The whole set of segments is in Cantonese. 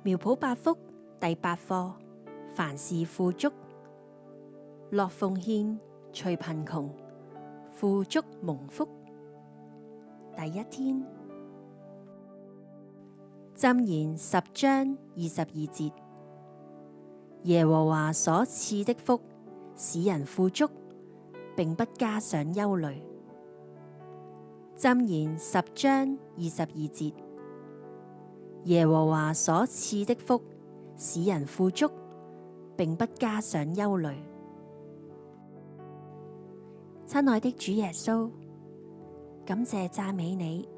苗圃八福第8課，凡事富足，樂奉獻，除貧窮，富足蒙福。第一天，箴言10章22節，耶和華所賜的福，使人富足，並不加上憂慮。箴言10章22節，耶和華所賜的福，使人富足，並不加上憂慮。親愛的主耶穌，感謝讚美你，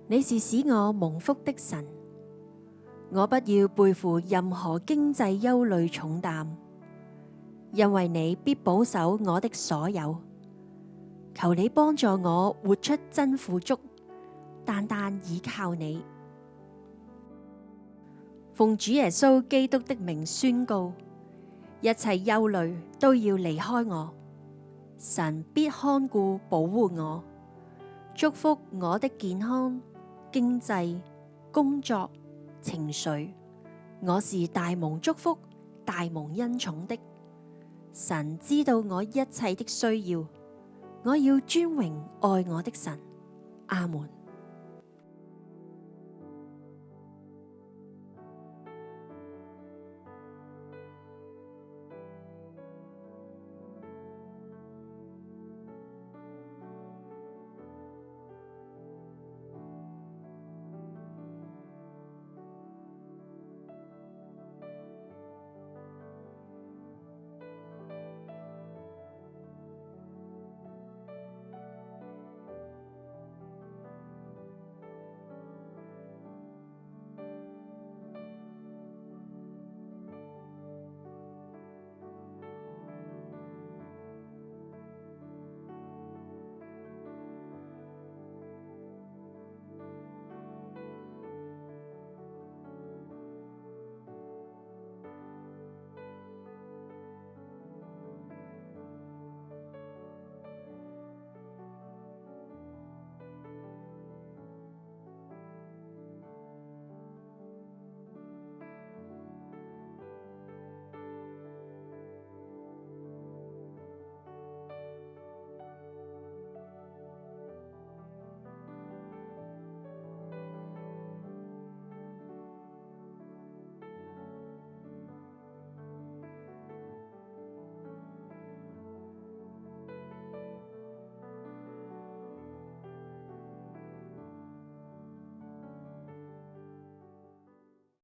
你是使我蒙福的神。我不要背負任何經濟憂慮重擔，因為你必保守我的所有。求你幫助我活出真富足，單單倚靠你。奉主耶穌基督的名宣告，一切憂慮都要離開我。神必看顧保護我，祝福我的健康、經濟、工作、情緒。我是大蒙祝福、大蒙恩寵的。神知道我一切的需要，我要尊榮愛我的神。阿們。